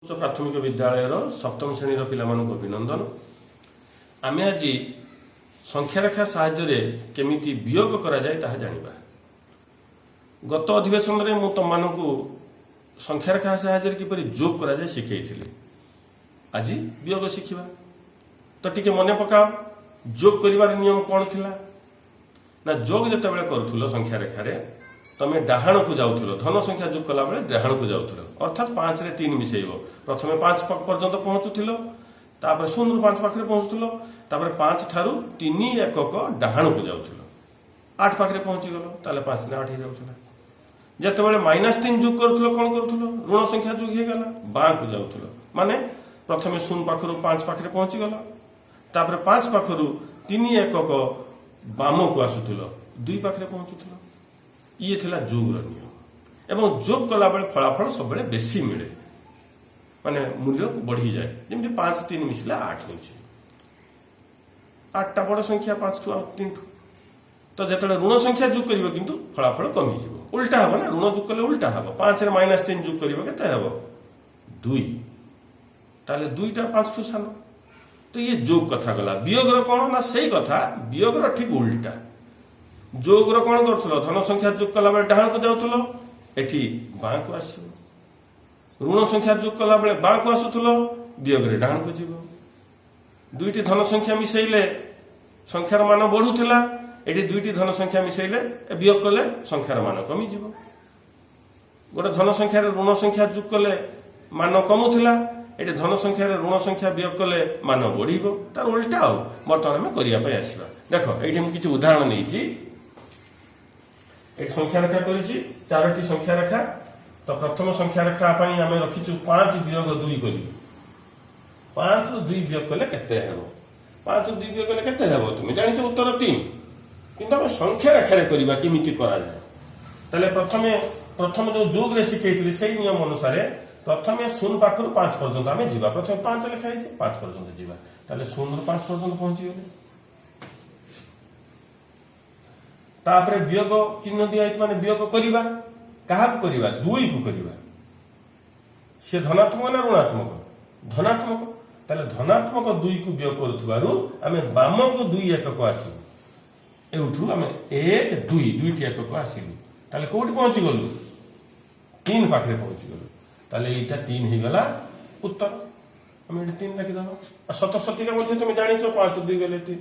उच्च प्राथमिक विद्यालय सप्तम श्रेणी पिलाମାନଙ୍କୁ अभिनंदन। आमे आज संख्या रेखा साहाय्य केमिति वियोग करा जाए ताहा जानिबा। गत अधिवेशन रे मु तमମାନଙ୍କୁ संख्या रेखा साहाय्य किपरि जोग करा जाए शिखैथिले। आज वियोग शिखिबा। तो टिके मने पकाओ जोग करिवार नियम कोन थिला ना जोग जतबेले करथुलो संख्या रेखा रे तमे डाहाण को जाउथुलो धन संख्या जोग कला बेले डाहाण को जाउथुलो अर्थात 5 रे 3 मिसेइबो। प्रथमे 5 पर्यंत पहुंचुथिलो तापर 0 ରୁ 5 पाखरे पहुंचुथिलो तापर 5 ठारू 3 एकक डाहाण को जाउथुलो 8 पाखरे पहुंची गलो ताले 5 ने 8 ही जाउथुला। जतबेले -3 जोग करथुलो कोन करथुलो ऋण संख्या जोग हे गला बा को जाउथुलो माने प्रथमे 0 पाखरो 5 पाखरे पहुंची गलो तापर 5 पाखरो 3 एकक बाम को आसुथिलो 2 पाखरे पहुंचुथिलो। ये थिला जोग नियम एवं जोग कला बेले फलाफल सब बेले बेसी मिले माने मूल्य बढ़ी जाए जमी 5 3 मिसला 8 हो 8टा बड़ संख्या 5 टू 3 तो जिते ऋण संख्या जोग कर किंतु फलाफल कमी जीव उल्टा हम ना ऋण जोग कले उल्टा हम 5 रे -3 जोग कर केते हम 2 ताले 2टा 5 टू सान तो ये जोग कथा गला। वियोग रो कोन ना सही कथा वियोग रो ठीक उल्टा। जोग रो कोन करथलो धन संख्या जोग कला बेले डाहाण को जाउथलो एठी बां को आसीबो ऋण संख्या जोग कला बेले बां को आसुथलो वियोग रे डाहाण को जीवो। दुईटी धन संख्या मिसेइले संख्यार मान बढ़ुथिला एठी दुईटी धन संख्या मिसेइले वियोग कले संख्यार मान कमी जीवो। गोटे धन संख्या रे ऋण संख्या जोग कले मान कमुथिला एठी धन संख्या रे ऋण संख्या वियोग कले मान बढ़िबो तार उल्टा हो वर्तमान में करिया पय आसीबा। देखो एठी हम किछ उदाहरण नैछि एक संख्या रेखा करिछि 4टी संख्या रेखा तो प्रथम संख्या रेखा पई हमें रखिछु 5 वियोग 2 करी 5 ରୁ 2 वियोग कले केते हेबो 5 ରୁ 2 वियोग कले केते हेबो तुम जानिछ उत्तर 3 किंतु हम संख्या रेखा रे करबा किमिति करा जाय तले प्रथम जो जोग रे सिखैथिली सेही नियम अनुसार प्रथमे 0 पाखरु 5 पर्यंत हमें जीवा प्रथमे 5 लिखा छै 5 पर्यंत जीवा तले 0 ରୁ 5 पर्यंत पहुंची गेले तापरे वियोग चिन्ह दिया माने वियोग करिबा कहा करिबा 2 को करिबा से धनात्मक ना ऋणात्मक धनात्मक ताले धनात्मक 2 को वियोग करथुबारु हमें बाम को 2 एकक आसी एउठु हमें 1 2 दुईटी एकक आसीबु ताले कोठी पहुंची गलु 3 पाखरे पहुंची गलु ताले एटा 3 हे गला उत्तर हमें 3 लिखि दबो सतसती का मध्ये तुम जानिछो 5 2 गले 3।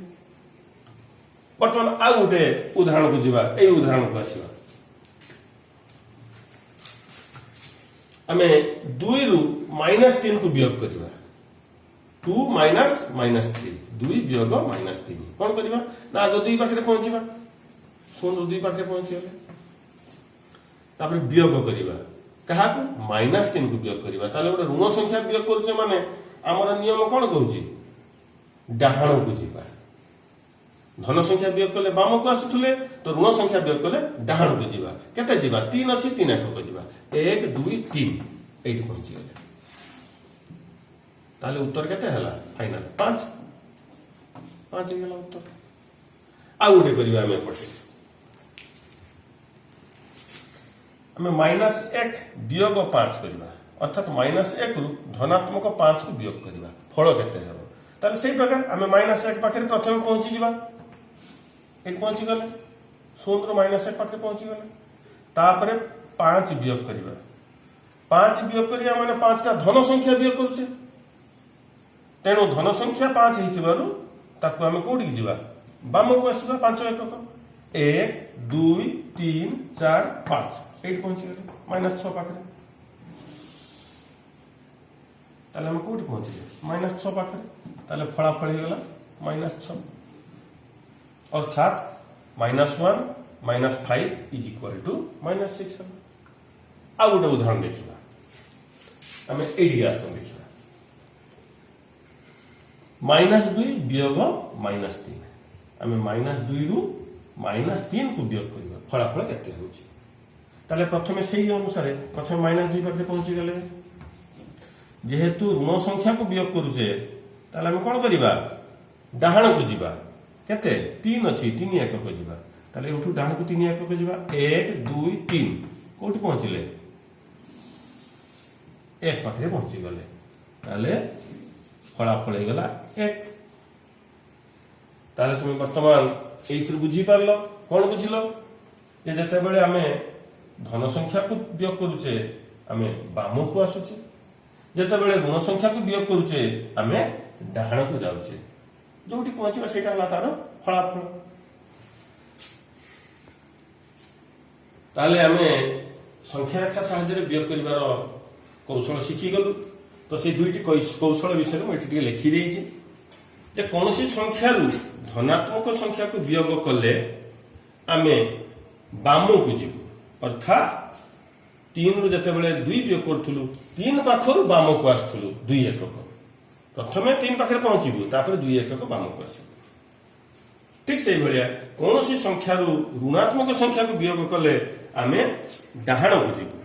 बर्तमान आ गोटे उदाहरण को जीवा ए उदाहरण को आसीबा हमें 2 ରୁ -3 को वियोग करबा 2 -3 2 वियोग -3 कोन करबा ना आगो 2 पाखरे पहुंचीबा 0 ରୁ 2 पाखरे पहुंची गेले तापर वियोग करबा कहा को -3 को वियोग करबा ताले गोटे ऋण संख्या वियोग करछे माने हमर नियम कोन कहूची डाहाण को जीवा धन संख्या वियोग कले बाम को आसुथले तो ऋण संख्या वियोग कले डाहाण को जीवा केते जीवा 3 अछि 3 एकक जीवा 1 2 3 8 पहुंची गेले ताले उत्तर केते हला फाइनल 5 5 गेला उत्तर। आ उठे करिवा हमें पड़े हमें -1 वियोग 5 करिवा अर्थात -1 रु धनात्मक 5 को वियोग करिवा फल केते हेबो ताले सेही प्रकार हमें -1 पाखरे प्रथम पहुंची जीवा एक पहुंची गले 0 ରୁ -1 पाखरे पहुंची गले तापरे 5 वियोग करिवा 5 वियोग करिया माने 5टा धन संख्या वियोग करूचे तेणु धन संख्या 5 हिथिबारु ताकू हमें कोठी जीवा बाम को आसीबा 5 एकक 1 2 3 4 5 8 पहुंची गले -6 पाखरे ताले हम कोठी पहुंची -6 पाखरे ताले फलाफल हे गला -6 अर्थात -1 -5 इज इक्वल टू -6। आ गोटे उदाहरण देखिबा हमें एडी आसन देखिबा -2 वियोग -3 हमें -2 ରୁ -3 को वियोग करबा फलाफल केते होची ताले प्रथमे सेही अनुसार प्रथमे -2 पाखरे पहुंची गेले जेहेतु ऋण संख्या को वियोग करूचे ताले हम कोन करिबा डाहाण को जीवा केते 3 अछि 3 एकक जीवा ताले उठु डाहाण को 3 एकक जीवा 1 2 3 कोठी पहुंचले एक पाखे पहुंची गले ताले फलाफल होगला एक। ताले तुम वर्तमान ये बुझी पारल कौन बुझिल जे जितेबाला आम धन संख्या को वियोग करुचे आम बाम को आसुचे जितेबाला ऋण संख्या को वियोग करुचे आम डाहाण को जाऊे जो पहुंचा से तार फलाफल। ताले आम संख्या रेखा साहाय्य वियोग कर कौशल शिखीगलु। तो से दुईटी कौशल विषय मुझे लिखिदे जे कौन संख्या धनात्मक संख्या को वियोग कले आम बाम को जीवु अर्थात 3 रु जिते बड़े 2 वियोग करूँ 3 पाखर बाम को आसलु 2 एकक प्रथम 3 पाखे पहुंचबू तापर 2 एकक बाम को आस। ठीक से भाया कौन संख्या ऋणात्मक संख्या को वियोग कले आम डाहाण को जीवु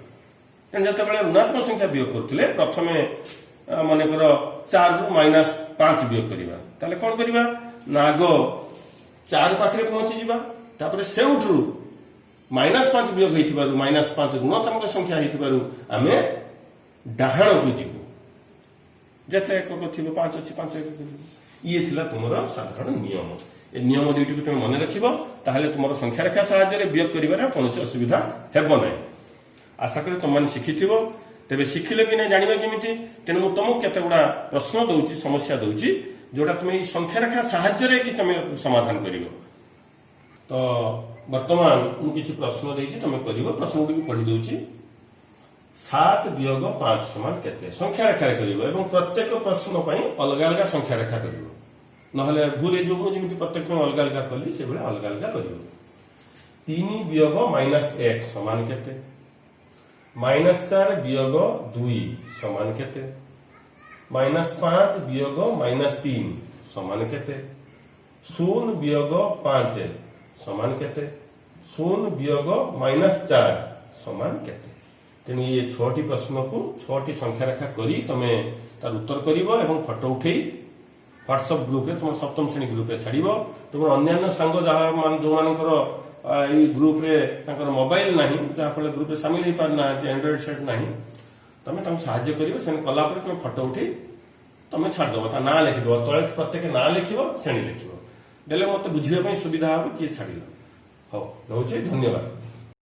तेना जिते ऋणात्मक संख्या वियोग करुले प्रथम मनकर 4 रु -5 वियोग करवा ताले कौन करवा ना आग 4 पाखे पहुंची जावा तापर सेउठू -5 वियोग -5 ऋणात्मक संख्या आम डाहाण को जीवु जिते एकक थी 5 अच्छी 5 एकक ये थिला तुमर साधारण नियम। ए नियम दुईटी तुम मन रखिबो ताहले तुमर संख्या रेखा साहाय्य वियोग करिबार कोनोसी असुविधा हेबो नै। आशा करी तुम मैंने शिखिथिबो तेबे शिखिले कि नहीं जानबे केमिति तेनु मु तुमको केते गुडा प्रश्न दउची समस्या दउची जोटा तुम ई संख्या रेखा साहाय्य रे कि तुम समाधान करिवो। तो वर्तमान मु किछि प्रश्न देइछि तुम करिवो प्रश्न गुडी पढि दउची 7 वियोग 5 समान केते संख्या रेखा रे करिवो एवं प्रत्येक प्रश्न पई अलग अलग संख्या रेखा करिवो नहले भूल जो मु जेमिति प्रत्येक अलग अलग कली से बेले अलग अलग करिवो। 3 वियोग -1 समान केते -4 वियोग 2 समान केते -5 वियोग -3 समान केते 0 वियोग 5 समान केते 0 वियोग -4 समान केते। तेणु ये 6टी प्रश्न को 6टी संख्या रेखा करी तमे तार उत्तर करिवो एवं फोटो उठेई व्हाट्सएप ग्रुप रे तुम सप्तम श्रेणी ग्रुप रे छाड़िबो। तुम अन्य सांग जो मानकर ये ग्रुप रे तांकर मोबाइल नाही जहा फल ग्रुप रे शामिल हो पारना एंड्रॉइड सेट नाही तमे तांको सहाय्य करिवो से कला पर तुम फोटो उठी तमे छाड़ दबो ता ना लिखि दबो तळे प्रत्येक ना लिखिबो श्रेणी लिखिबो देले मते बुझिबा पई सुविधा हो कि छाड़िलो। हो रहउचे धन्यवाद।